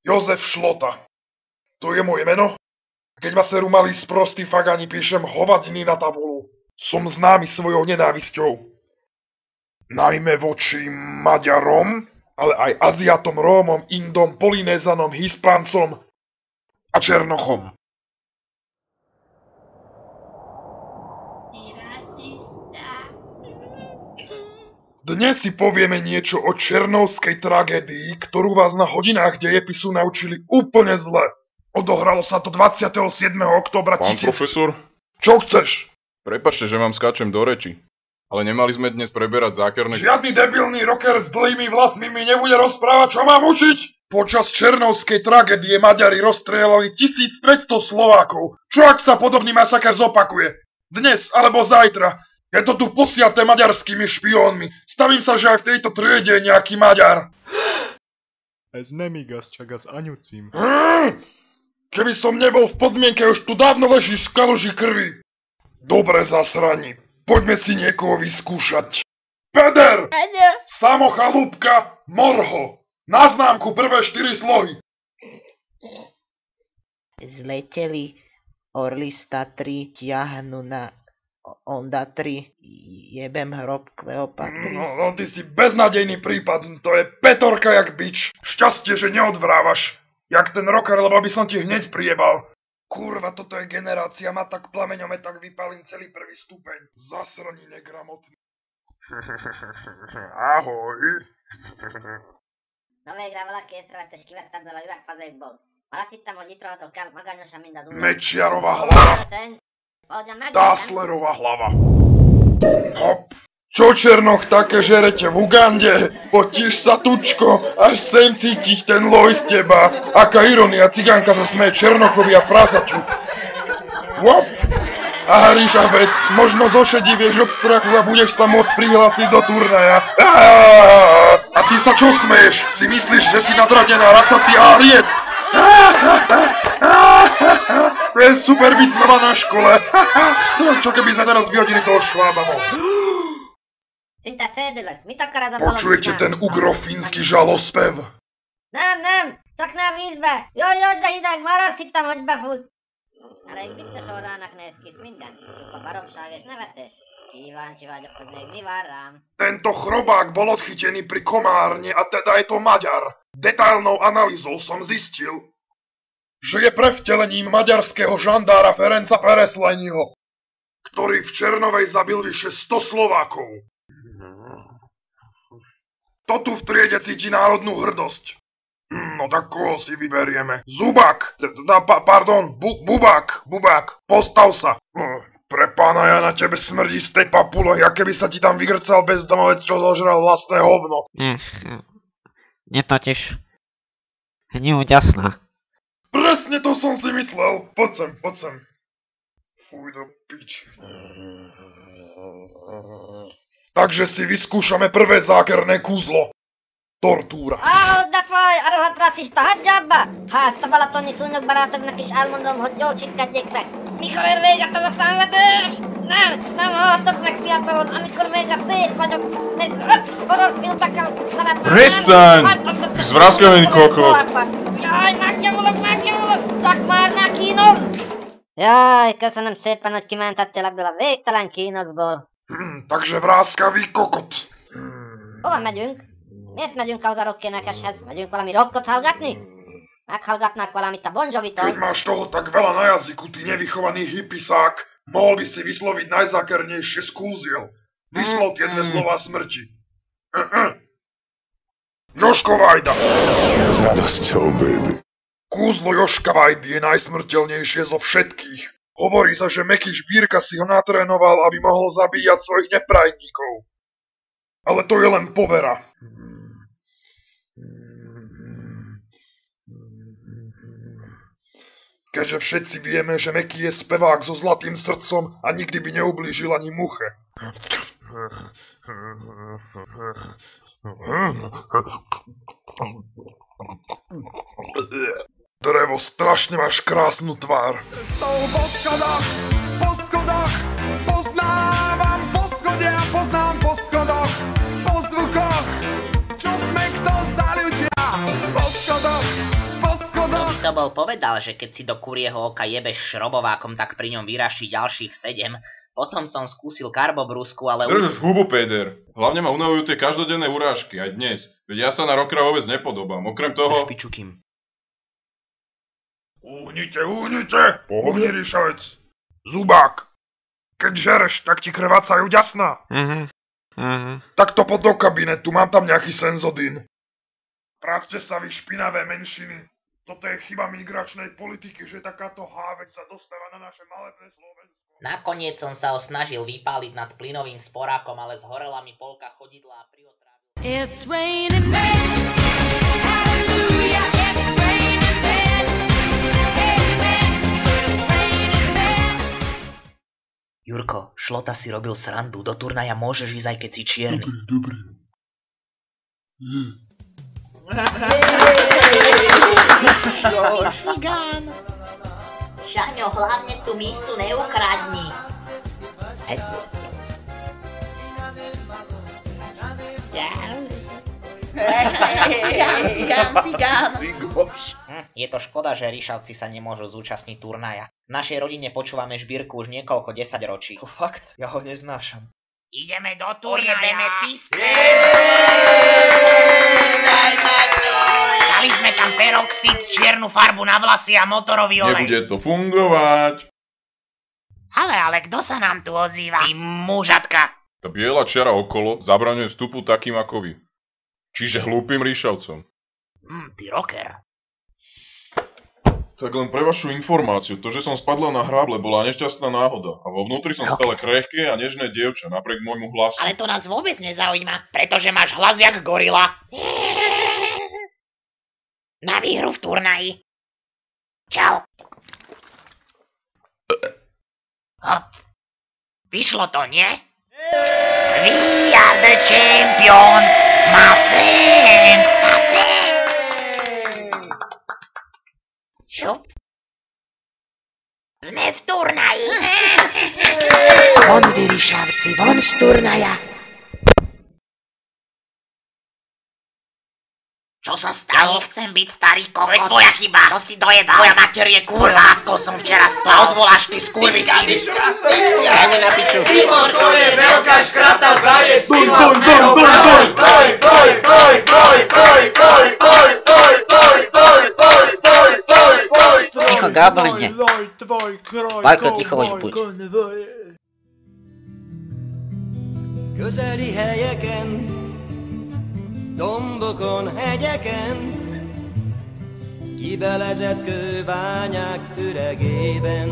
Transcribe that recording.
Jozef Šlota. To je moje meno. Keď ma seru malí sprostí fagani, píšem hovadiny na tabulu. Som známy svojou nenávisťou. Najmä voči Maďarom, ale aj Aziatom, Rómom, Indom, Polinézanom, Hispáncom a Černochom. Dnes si povieme niečo o černovskej tragédii, ktorú vás na hodinách dejepisu naučili úplne zle. Odohralo sa to 27. októbra Pán profesor? Čo chceš? Prepáčte, že vám skáčem do reči. Ale nemali sme dnes preberať zákerné... Žiadny debilný rocker s dlhými vlasmi mi nebude rozprávať, čo mám učiť! Počas černovskej tragédie Maďari rozstrieľali 1500 Slovákov. Čo ak sa podobný masaker zopakuje? Dnes alebo zajtra? Je to tu posiaté maďarskými špiónmi. Stavím sa, že aj v tejto triede je nejaký Maďar. Ez nem igaz, csak az anyucím. Keby som nebol v podmienke, už tu dávno ležíš v kaluži krvi. Dobre zasrani. Poďme si niekoho vyskúšať. Peder! Samo chalúbka, morho. Na známku prvé 4 slohy. Zleteli orly z Tatry, ťahnu na Onda 3, jebem hrob Kleopatry. No, ty si beznadejný prípad, to je petorka jak bič. Šťastie, že neodvrávaš, jak ten rocker, lebo by som ti hneď priebal. Kurva, toto je generácia, má tak plameňome, tak vypalím celý prvý stupeň. Zasraný negramotný. Ahoj. No végre valaki észrevette, és kivette ebből a üvegfazékból. Azt hittem, hogy itt rohadok el magányosan, mint az úr. Mečiarová hlava. Táslerová hlava. Hop. Čo Černoch také žerete v Ugande? Potíš sa, tučko, až sem cítiť ten loj z teba. Aká ironia, cigánka sa smeje Černochovi a prasaču. Hop. A Ríšavec, možno zošedivieš od strachu a budeš sa môcť prihlásiť do turnaja. A ty sa čo smeješ? Si myslíš, že si nadradená rasatý Áriec? To je super byť znova na škole. Čo keby sme teraz vyhodili toho švábavo? Szinte szédülök. Mit akar ez a bolond? Počujete ten ugrofínsky žalospev? Nem, csak nem vízbe. Jaj, de hideg, már azt hittem, hogy befut. Elég vicces órának néz ki, minden. Csupa baromság és nevetés. Kíváncsi vagyok, hogy még mi vár rám. Tento chrobák bol odchytený pri komárne a teda je to Maďar. Detailnou analýzou som zistil, že je prevtelením maďarského žandára Ferenca Peresleniho, ktorý v Černovej zabil vyše 100 Slovákov. To tu v triede cíti národnú hrdosť. No tak koho si vyberieme? Zubák, Bubák, postav sa. Pre pána, ja na tebe smrdí z tej papule, ja keby sa ti tam vygrcal bezdomovec, čo zožral vlastné hovno. Nie totiž neúďasná. Presne to som si myslel. Poď sem. Fuj do piči. Takže si vyskúšame prvé zákerné kúzlo. Tortúra. Ahod de faj, a rohadt rasszista, hagyja abba! Ha ezt a balatoni szúnyogbarátoknak is elmondom, hogy jól csipkedjék meg. Mikor ér véget ez a szenvedés? Nem haltok meg fiatalon, amikor még a szép vagyok. Még 5 horrorfilmekkel szeretném. Prestaň! Zvraskavený kokot! Jaj, megnyomulok, csak már ne kínoz! Jaj, köszönöm szépen, hogy kimentettél ebből a végtelen kínokból. Takže vráskavý kokot. Hova megyünk? Miért megyünk ahhoz a rockénekeshez? Megyünk valami rockot hallgatni? Meghallgatnák valamit a Bon Jovitól? Keď máš toho tak veľa na jazyku, ty nevychovaný hippisák, mohol by si vysloviť najzákernejšie z kúziel. Vyslov tie dve slova smrti. Jožko Vajda. S radosťou, baby. Kúzlo Jožka Vajdy je najsmrteľnejšie zo všetkých. Hovorí sa, že Meky Šbírka si ho natrénoval, aby mohol zabíjať svojich neprajníkov. Ale to je len povera. Keďže všetci vieme, že Meky je spevák so zlatým srdcom a nikdy by neublížil ani muche. Drevo, strašne máš krásnu tvár. Cestou po schodách, poznávam poschodia, poznám po schodoch, po zvukoch, čo sme kto za ľudia. Po Niekto bol povedal, že keď si do kurieho oka jebeš šrobovákom, tak pri ňom vyraší ďalších 7. Potom som skúsil karbobrúsku, ale... Držíš hubu, Péder. Hlavne ma unavujú tie každodenné urážky, aj dnes. Veď ja sa na rockera vôbec nepodobám. Okrem toho... Špičukým. Uhnite, uhni, Ríšavec. Zubák. Keď žereš, tak ti krvácajú ďasná. Tak to pod do kabinetu, mám tam nejaký senzodín. Prácte sa vy špinavé menšiny. Toto je chyba migračnej politiky, že takáto hávec sa dostáva na naše malebné Slovensko. Nakoniec som sa ho snažil vypáliť nad plynovým sporákom, ale zhorela mi polka chodidla a priotrávil. It's raining men. Hallelujah, it's raining men. Amen. It's raining men. Jurko, Šlota si robil srandu, do turnaja môžeš ísť, aj keď si čierny. Dobre. Cigán. Šaňo, hlavne tú mistu neukradni. Cigán. Je to škoda, že Ríšavci sa nemôžu zúčastniť turnaja. V našej rodine počúvame Žbírku už niekoľko 10 ročí. Fakt? Ja ho neznášam. Ideme do turnaja. Dali sme tam peroxid, čiernu farbu na vlasy a motorový olej. Nebude to fungovať. Ale kto sa nám tu ozýva? Ty mužatka. Tá biela čiara okolo zabraňuje vstupu takým ako vy. Čiže hlúpym Ríšavcom. Ty rocker. Tak len pre vašu informáciu, to, že som spadla na hráble, bola nešťastná náhoda. A vo vnútri som stále krehké a nežné dievča, napriek môjmu hlasu. Ale to nás vôbec nezaujíma, pretože máš hlas jak gorila. Na výhru v turnaji. Čau. Hop. Vyšlo to, nie? We are the champions, my friend, my friend. Šup. Sme v turnaji. Von vy, Ríšavci, von z turnaja. Čo sa stalo? Nechcem byť starý kokot. To je tvoja chyba. To si dojedal. Tvoja mater je kurva. Matkou som včera spal. Odvoláš ty skurvisín. Dajme na piču. Simon, to je veľká škrata zajec. Simon, Ticho, gábline. Vajko, ticho, hogy buď. Közeli helyeken, dombokon, hegyeken, kibelezett kőbányák üregében,